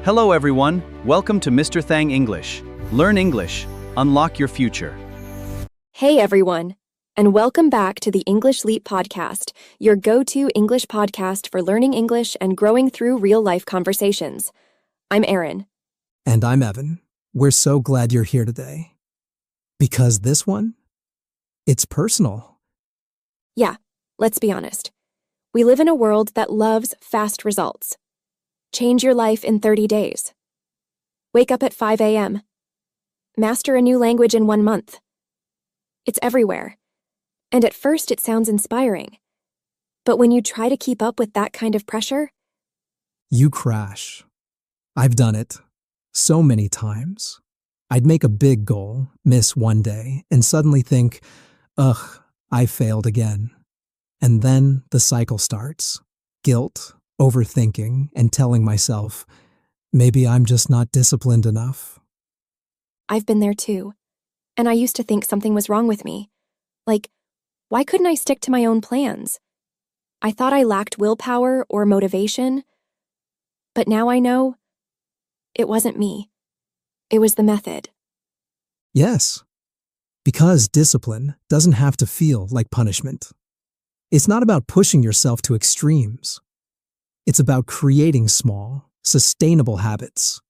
Hello everyone, welcome to Mr. Thang English. Learn English, unlock your future. Hey everyone, and welcome back to the English Leap podcast, your go-to English podcast for learning English and growing through real-life conversations. I'm Erin. And I'm Evan. We're so glad you're here today. Because this one, it's personal. Yeah, let's be honest. We live in a world that loves fast results. Change your life in 30 days. Wake up at 5 a.m. Master a new language in 1 month. It's everywhere. And at first it sounds inspiring. But when you try to keep up with that kind of pressure, You crash. I've done it so many times. I'd make a big goal, miss one day, and suddenly think, ugh, I failed again. And then the cycle starts. Guilt, overthinking, and telling myself, maybe I'm just not disciplined enough. I've been there too. And I used to think something was wrong with me. Like, why couldn't I stick to my own plans? I thought I lacked willpower or motivation. But now I know it wasn't me. It was the method. Yes, because discipline doesn't have to feel like punishment. It's not about pushing yourself to extremes. It's about creating small, sustainable habits.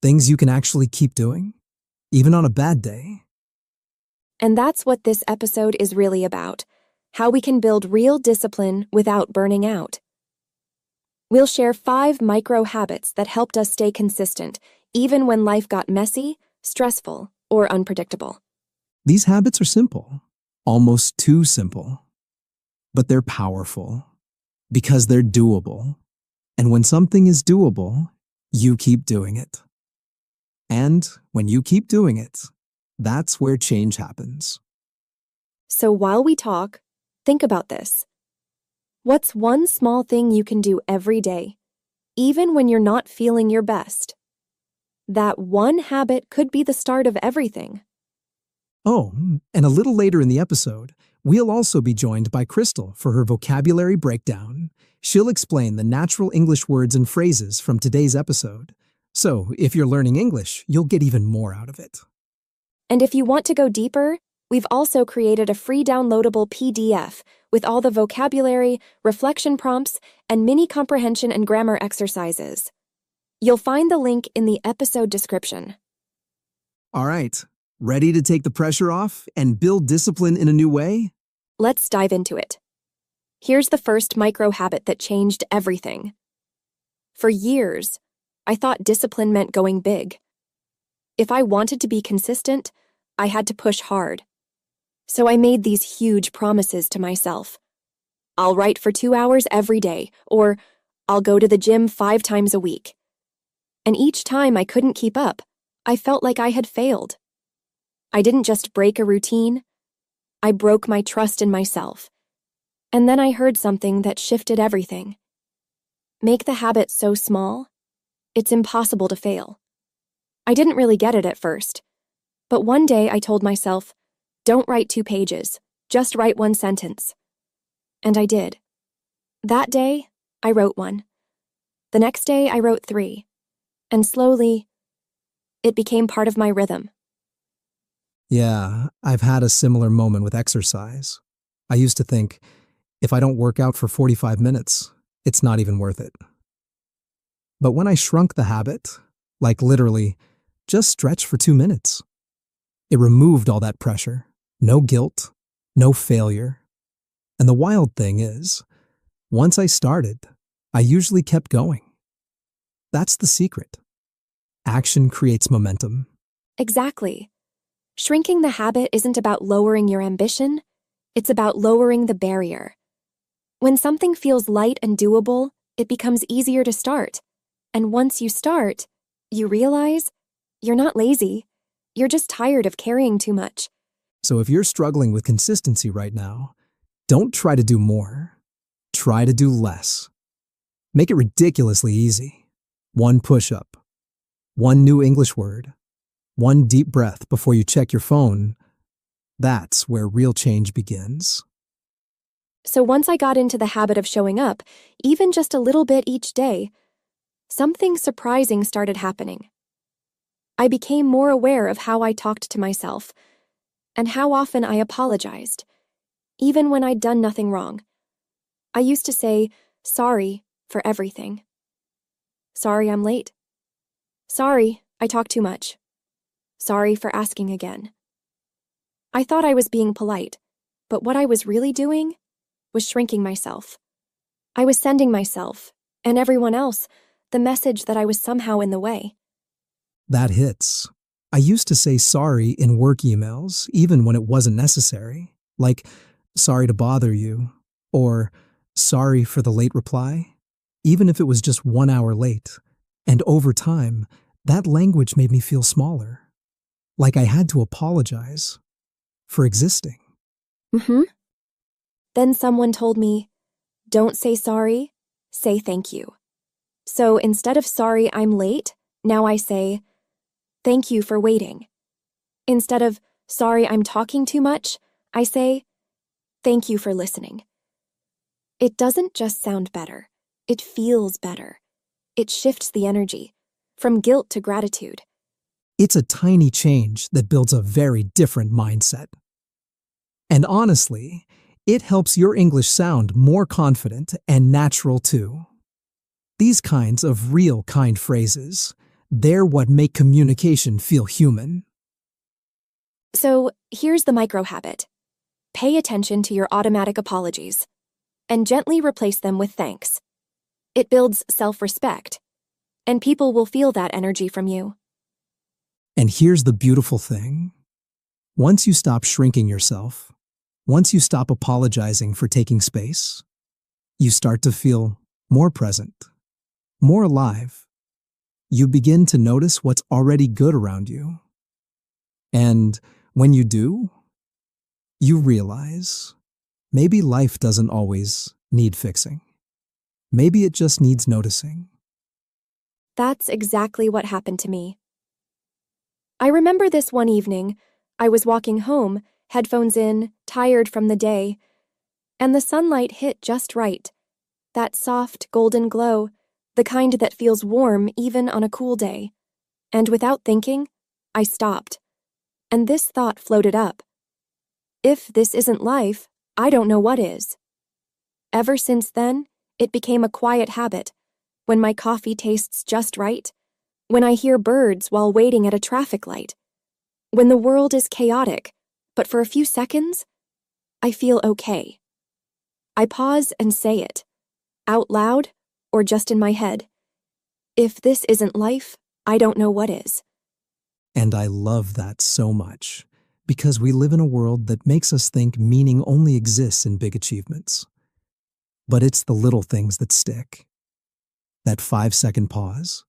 Things you can actually keep doing, even on a bad day. And that's what this episode is really about, how we can build real discipline without burning out. We'll share 5 micro habits that helped us stay consistent, even when life got messy, stressful, or unpredictable. These habits are simple, almost too simple. But they're powerful because they're doable. And when something is doable, you keep doing it. And when you keep doing it, that's where change happens. So while we talk, think about this. What's one small thing you can do every day, even when you're not feeling your best? That one habit could be the start of everything. Oh, and a little later in the episode, we'll also be joined by Crystal for her vocabulary breakdown. She'll explain the natural English words and phrases from today's episode. So if you're learning English, you'll get even more out of it. And if you want to go deeper, we've also created a free downloadable PDF with all the vocabulary, reflection prompts, and mini comprehension and grammar exercises. You'll find the link in the episode description. All right, ready to take the pressure off and build discipline in a new way? Let's dive into it. Here's the first micro habit that changed everything. For years, I thought discipline meant going big. If I wanted to be consistent, I had to push hard. So I made these huge promises to myself. I'll write for 2 hours every day, or I'll go to the gym 5 times a week. And each time I couldn't keep up, I felt like I had failed. I didn't just break a routine, I broke my trust in myself. And then I heard something that shifted everything. Make the habit so small, it's impossible to fail. I didn't really get it at first, but one day I told myself, don't write 2 pages, just write 1 sentence. And I did. That day, I wrote 1. The next day, I wrote 3. And slowly, it became part of my rhythm. Yeah, I've had a similar moment with exercise. I used to think, if I don't work out for 45 minutes, it's not even worth it. But when I shrunk the habit, like literally, just stretch for 2 minutes, it removed all that pressure, no guilt, no failure. And the wild thing is, once I started, I usually kept going. That's the secret. Action creates momentum. Exactly. Shrinking the habit isn't about lowering your ambition, it's about lowering the barrier. When something feels light and doable, it becomes easier to start. And once you start, you realize you're not lazy, you're just tired of carrying too much. So if you're struggling with consistency right now, don't try to do more. Try to do less. Make it ridiculously easy. 1 push-up, 1 new English word, 1 deep breath before you check your phone. That's where real change begins. So once I got into the habit of showing up, even just a little bit each day, something surprising started happening. I became more aware of how I talked to myself and how often I apologized, even when I'd done nothing wrong. I used to say, sorry for everything. Sorry I'm late. Sorry I talk too much. Sorry for asking again. I thought I was being polite, but what I was really doing was shrinking myself. I was sending myself, and everyone else, the message that I was somehow in the way. That hits. I used to say sorry in work emails, even when it wasn't necessary, like, sorry to bother you, or sorry for the late reply, even if it was just 1 hour late. And over time, that language made me feel smaller, like I had to apologize for existing. Then someone told me, don't say sorry, say thank you. So instead of sorry I'm late, now I say, thank you for waiting. Instead of sorry I'm talking too much, I say, thank you for listening. It doesn't just sound better, it feels better. It shifts the energy, from guilt to gratitude. It's a tiny change that builds a very different mindset. And honestly, it helps your English sound more confident and natural too. These kinds of real kind phrases, they're what make communication feel human. So here's the micro habit. Pay attention to your automatic apologies and gently replace them with thanks. It builds self-respect, and people will feel that energy from you. And here's the beautiful thing. Once you stop shrinking yourself, once you stop apologizing for taking space, you start to feel more present, more alive. You begin to notice what's already good around you. And when you do, you realize maybe life doesn't always need fixing. Maybe it just needs noticing. That's exactly what happened to me. I remember this one evening, I was walking home, headphones in, tired from the day, and the sunlight hit just right. That soft, golden glow, the kind that feels warm even on a cool day. And without thinking, I stopped. And this thought floated up. If this isn't life, I don't know what is. Ever since then, it became a quiet habit. When my coffee tastes just right, when I hear birds while waiting at a traffic light, when the world is chaotic, but for a few seconds, I feel okay. I pause and say it, out loud or just in my head. If this isn't life, I don't know what is. And I love that so much, because we live in a world that makes us think meaning only exists in big achievements. But it's the little things that stick. That 5-second pause,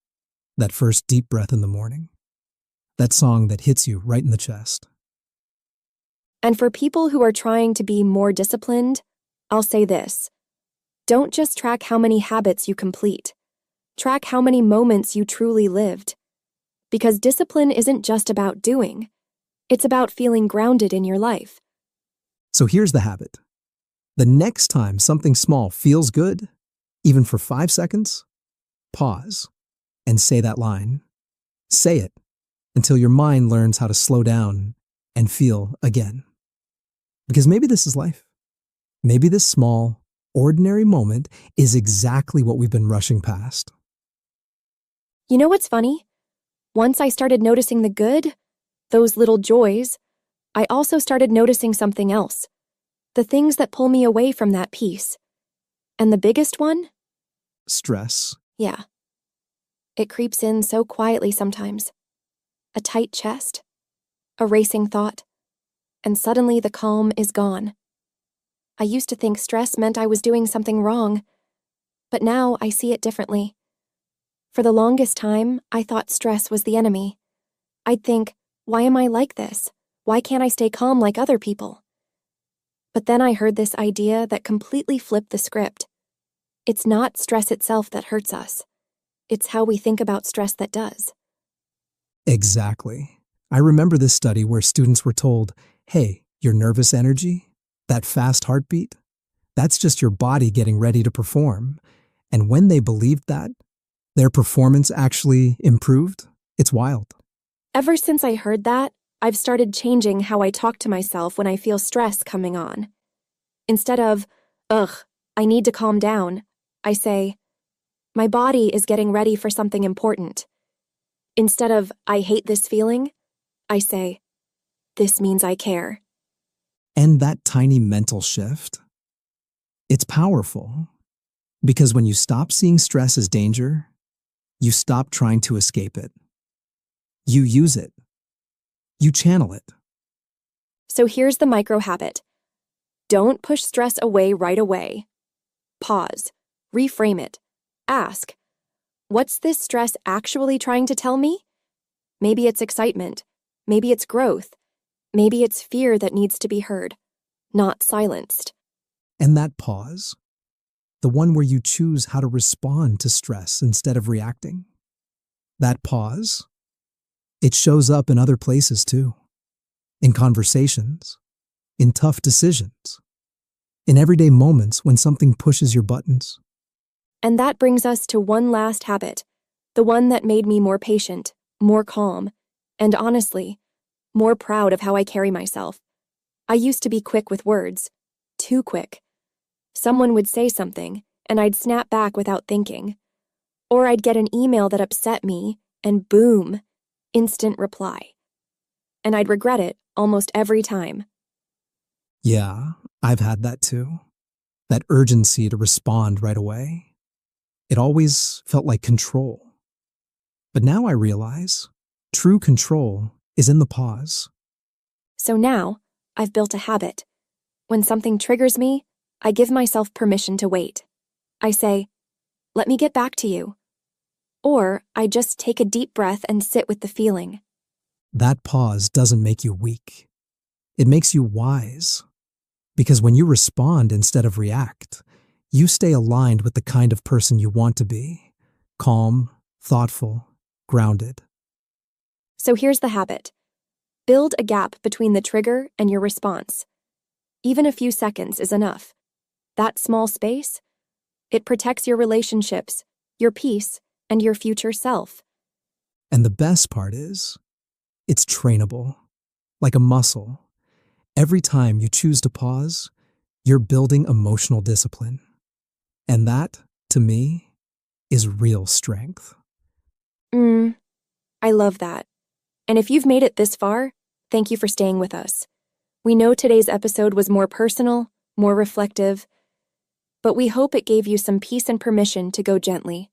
that first deep breath in the morning, that song that hits you right in the chest. And for people who are trying to be more disciplined, I'll say this. Don't just track how many habits you complete. Track how many moments you truly lived. Because discipline isn't just about doing. It's about feeling grounded in your life. So here's the habit. The next time something small feels good, even for 5 seconds, pause and say that line. Say it until your mind learns how to slow down and feel again. Because maybe this is life. Maybe this small, ordinary moment is exactly what we've been rushing past. You know what's funny? Once I started noticing the good, those little joys, I also started noticing something else. The things that pull me away from that peace. And the biggest one? Stress. Yeah. It creeps in so quietly sometimes. A tight chest, a racing thought, and suddenly the calm is gone. I used to think stress meant I was doing something wrong, but now I see it differently. For the longest time, I thought stress was the enemy. I'd think, why am I like this? Why can't I stay calm like other people? But then I heard this idea that completely flipped the script. It's not stress itself that hurts us. It's how we think about stress that does. Exactly. I remember this study where students were told, hey, your nervous energy, that fast heartbeat, that's just your body getting ready to perform. And when they believed that, Their performance actually improved. It's wild. Ever since I heard that, I've started changing how I talk to myself when I feel stress coming on. Instead of, ugh, I need to calm down, I say, my body is getting ready for something important. Instead of, I hate this feeling, I say, this means I care. And that tiny mental shift, it's powerful. Because when you stop seeing stress as danger, you stop trying to escape it. You use it. You channel it. So here's the micro habit. Don't push stress away right away. Pause. Reframe it. Ask, what's this stress actually trying to tell me? Maybe it's excitement. Maybe it's growth. Maybe it's fear that needs to be heard, not silenced. And that pause, the one where you choose how to respond to stress instead of reacting, that pause, it shows up in other places too. In conversations, in tough decisions, in everyday moments when something pushes your buttons. And that brings us to one last habit, the one that made me more patient, more calm, and honestly, more proud of how I carry myself. I used to be quick with words, too quick. Someone would say something, and I'd snap back without thinking. Or I'd get an email that upset me, and boom, instant reply. And I'd regret it almost every time. Yeah, I've had that too. That urgency to respond right away. It always felt like control. But now I realize true control is in the pause. So now, I've built a habit. When something triggers me, I give myself permission to wait. I say, let me get back to you. Or I just take a deep breath and sit with the feeling. That pause doesn't make you weak. It makes you wise. Because when you respond instead of react, you stay aligned with the kind of person you want to be. Calm, thoughtful, grounded. So here's the habit. Build a gap between the trigger and your response. Even a few seconds is enough. That small space, it protects your relationships, your peace, and your future self. And the best part is, it's trainable, like a muscle. Every time you choose to pause, you're building emotional discipline. And that, to me, is real strength. I love that. And if you've made it this far, thank you for staying with us. We know today's episode was more personal, more reflective, but we hope it gave you some peace and permission to go gently.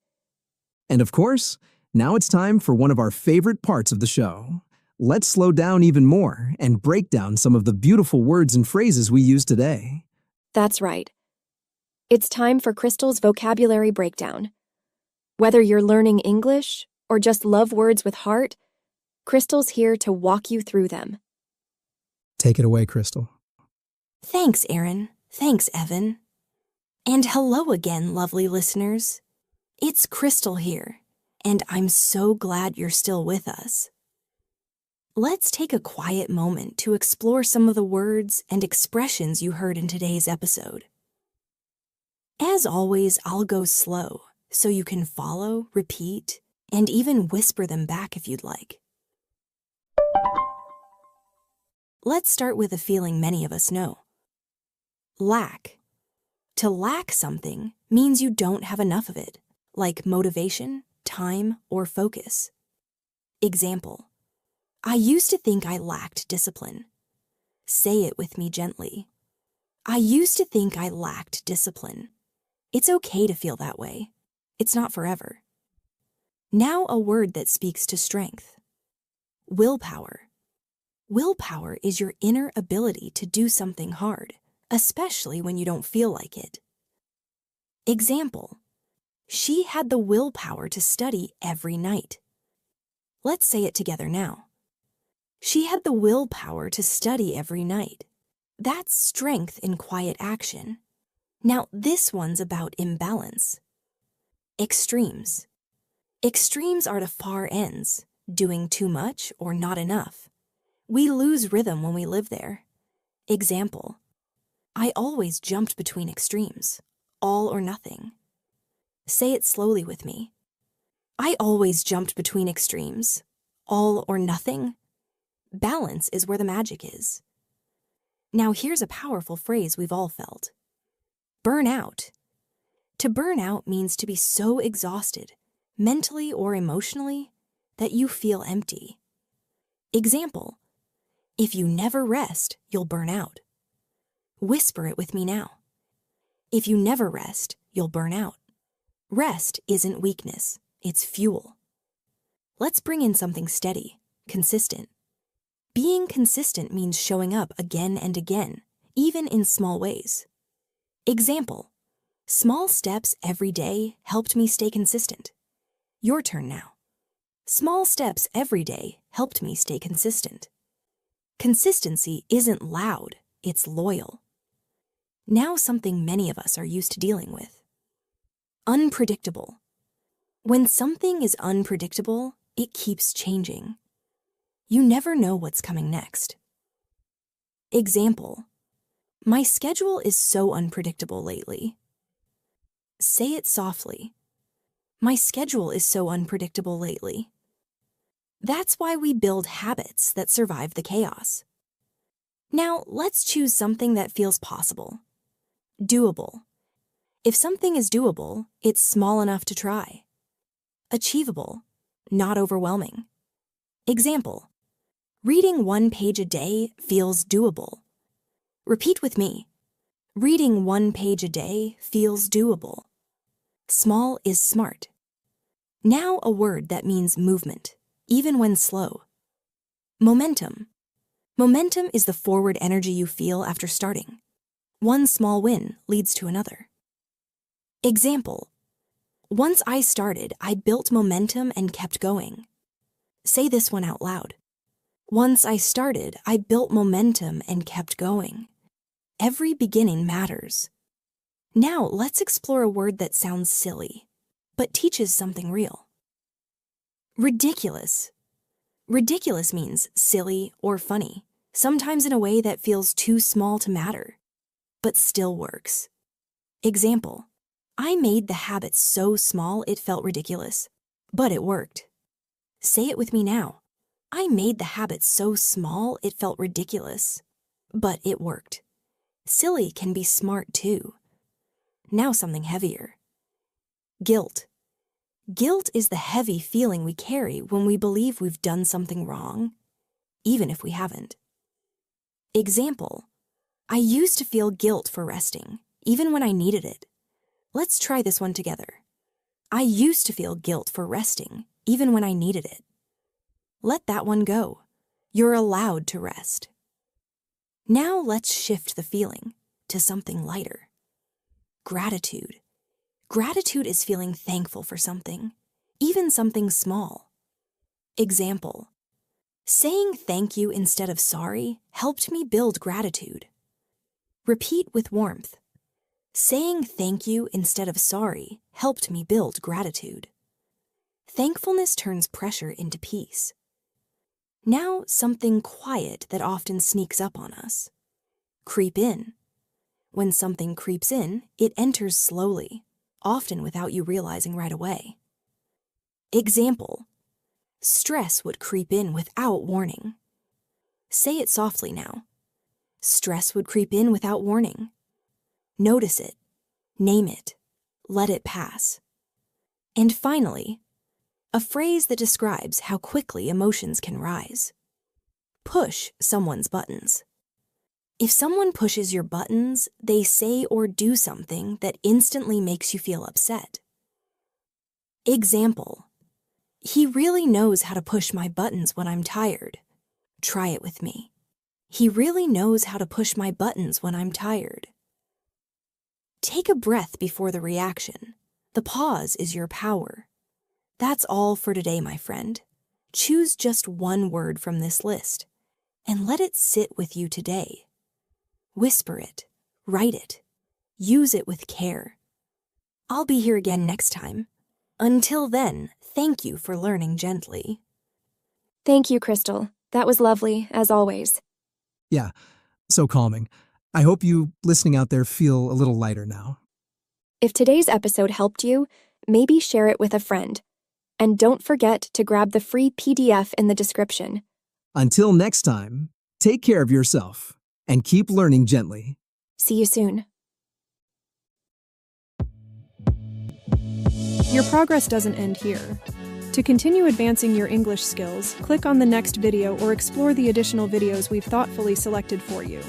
And of course, now it's time for one of our favorite parts of the show. Let's slow down even more and break down some of the beautiful words and phrases we use today. That's right. It's time for Crystal's vocabulary breakdown. Whether you're learning English or just love words with heart, Crystal's here to walk you through them. Take it away, Crystal. Thanks, Aaron. Thanks, Evan. And hello again, lovely listeners. It's Crystal here, and I'm so glad you're still with us. Let's take a quiet moment to explore some of the words and expressions you heard in today's episode. As always, I'll go slow, so you can follow, repeat, and even whisper them back if you'd like. Let's start with a feeling many of us know. Lack. To lack something means you don't have enough of it, like motivation, time, or focus. Example: I used to think I lacked discipline. Say it with me gently. I used to think I lacked discipline. It's okay to feel that way. It's not forever. Now a word that speaks to strength. Willpower. Willpower is your inner ability to do something hard, especially when you don't feel like it. Example: she had the willpower to study every night. Let's say it together now. She had the willpower to study every night. That's strength in quiet action. Now this one's about imbalance. Extremes. Extremes are the far ends, doing too much or not enough. We lose rhythm when we live there. Example: I always jumped between extremes, all or nothing. Say it slowly with me. I always jumped between extremes. All or nothing. Balance is where the magic is. Now here's a powerful phrase we've all felt. Burn out. To burn out means to be so exhausted, mentally or emotionally, that you feel empty. Example, if you never rest, you'll burn out. Whisper it with me now. If you never rest, you'll burn out. Rest isn't weakness, it's fuel. Let's bring in something steady, consistent. Being consistent means showing up again and again, even in small ways. Example, small steps every day helped me stay consistent. Your turn now. Small steps every day helped me stay consistent. Consistency isn't loud, it's loyal. Now something many of us are used to dealing with. Unpredictable. When something is unpredictable, it keeps changing. You never know what's coming next. Example, my schedule is so unpredictable lately. Say it softly. My schedule is so unpredictable lately. That's why we build habits that survive the chaos. Now, let's choose something that feels possible. Doable. If something is doable, it's small enough to try. Achievable, not overwhelming. Example, reading 1 page a day feels doable. Repeat with me. Reading 1 page a day feels doable. Small is smart. Now a word that means movement, even when slow. Momentum. Momentum is the forward energy you feel after starting. One small win leads to another. Example, once I started, I built momentum and kept going. Say this one out loud. Once I started, I built momentum and kept going. Every beginning matters. Now let's explore a word that sounds silly, but teaches something real. Ridiculous. Ridiculous means silly or funny, sometimes in a way that feels too small to matter, but still works. Example, I made the habit so small it felt ridiculous, but it worked. Say it with me now. I made the habit so small it felt ridiculous, but it worked. Silly can be smart too. Now something heavier. Guilt. Guilt is the heavy feeling we carry when we believe we've done something wrong, even if we haven't. Example, I used to feel guilt for resting, even when I needed it. Let's try this one together. I used to feel guilt for resting, even when I needed it. Let that one go. You're allowed to rest. Now let's shift the feeling to something lighter. Gratitude. Gratitude is feeling thankful for something, even something small. Example, saying thank you instead of sorry helped me build gratitude. Repeat with warmth. Saying thank you instead of sorry helped me build gratitude. Thankfulness turns pressure into peace. Now something quiet that often sneaks up on us. Creep in. When something creeps in, it enters slowly, often without you realizing right away. Example, stress would creep in without warning. Say it softly now. Stress would creep in without warning. Notice it, name it, let it pass. And finally, a phrase that describes how quickly emotions can rise. Push someone's buttons. If someone pushes your buttons, they say or do something that instantly makes you feel upset. Example, he really knows how to push my buttons when I'm tired. Try it with me. He really knows how to push my buttons when I'm tired. Take a breath before the reaction. The pause is your power. That's all for today, my friend. Choose just one word from this list and let it sit with you today. Whisper it, write it, use it with care. I'll be here again next time. Until then, thank you for learning gently. Thank you, Crystal. That was lovely, as always. Yeah, so calming. I hope you listening out there feel a little lighter now. If today's episode helped you, maybe share it with a friend. And don't forget to grab the free PDF in the description. Until next time, take care of yourself and keep learning gently. See you soon. Your progress doesn't end here. To continue advancing your English skills, click on the next video or explore the additional videos we've thoughtfully selected for you.